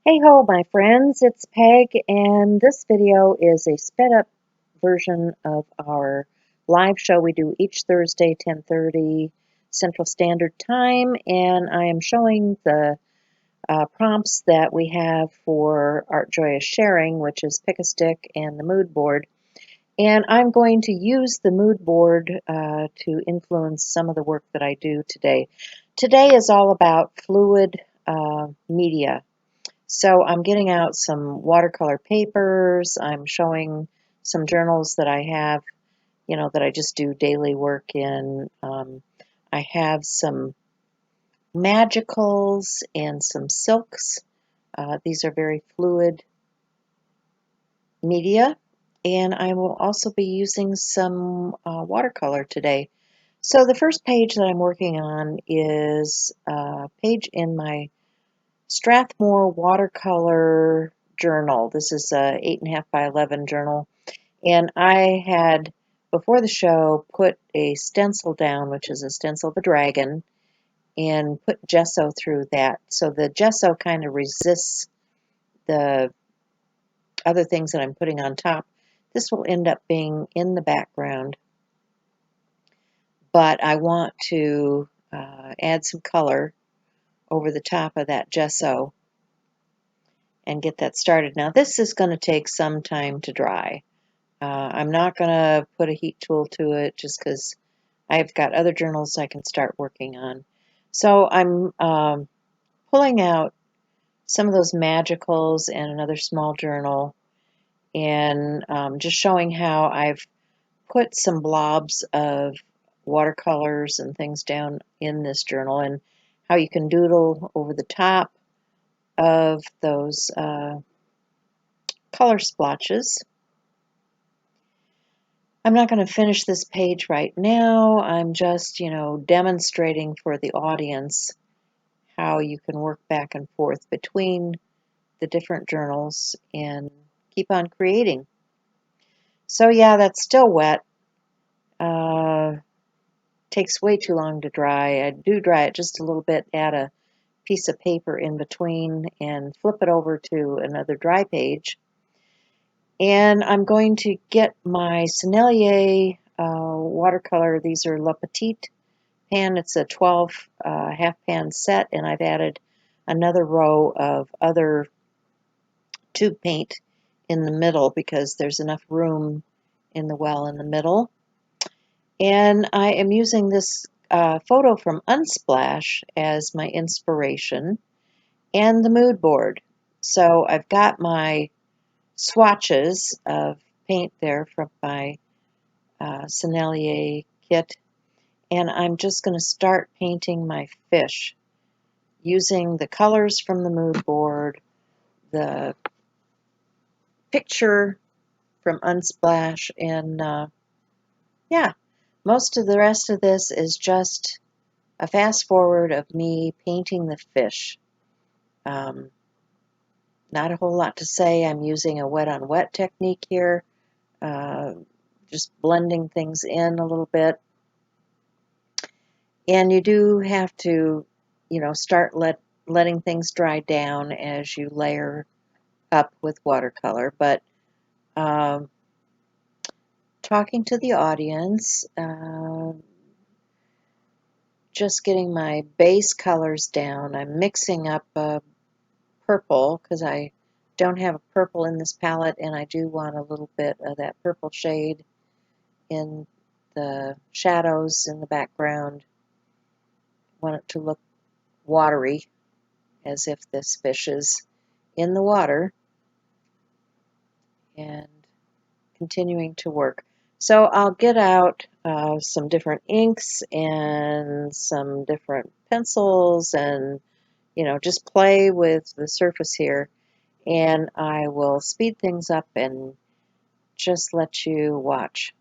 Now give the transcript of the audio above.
Hey ho, my friends, it's Peg, and this video is a sped up version of our live show we do each Thursday, 10:30 Central Standard Time, and I am showing the prompts that we have for Art Joyous Sharing, which is Pick a Stick and the Mood Board. And I'm going to use the mood board to influence some of the work that I do today. Today is all about fluid media. So I'm getting out some watercolor papers. I'm showing some journals that I have, that I just do daily work in. I have some magicals and some silks. These are very fluid media. And I will also be using some watercolor today. So the first page that I'm working on is a page in my Strathmore watercolor journal. This is a 8.5 by 11 journal, and I had before the show put a stencil down, which is a stencil of a dragon, and put gesso through that. So the gesso kind of resists the other things that I'm putting on top. This will end up being in the background, but I want to add some color over the top of that gesso and get that started. Now this is going to take some time to dry. I'm not going to put a heat tool to it just because I've got other journals I can start working on. So I'm pulling out some of those magicals and another small journal and just showing how I've put some blobs of watercolors and things down in this journal and how you can doodle over the top of those color splotches. I'm not going to finish this page right now. I'm just, demonstrating for the audience how you can work back and forth between the different journals and keep on creating. So yeah, that's still wet. Takes way too long to dry. I do dry it just a little bit, add a piece of paper in between and flip it over to another dry page. And I'm going to get my Sennelier watercolor. These are La Petite pan. It's a 12 half pan set, and I've added another row of other tube paint in the middle because there's enough room in the well in the middle. And I am using this photo from Unsplash as my inspiration and the mood board. So I've got my swatches of paint there from my Sennelier kit, and I'm just going to start painting my fish using the colors from the mood board, the picture from Unsplash, and yeah, most of the rest of this is just a fast forward of me painting the fish. Not a whole lot to say. I'm using a wet on wet technique here, just blending things in a little bit. And you do have to, start letting things dry down as you layer up with watercolor. But talking to the audience, just getting my base colors down. I'm mixing up purple because I don't have a purple in this palette, and I do want a little bit of that purple shade in the shadows in the background. Want it to look watery, as if this fish is in the water, and continuing to work. So I'll get out some different inks and some different pencils and, just play with the surface here. And I will speed things up and just let you watch.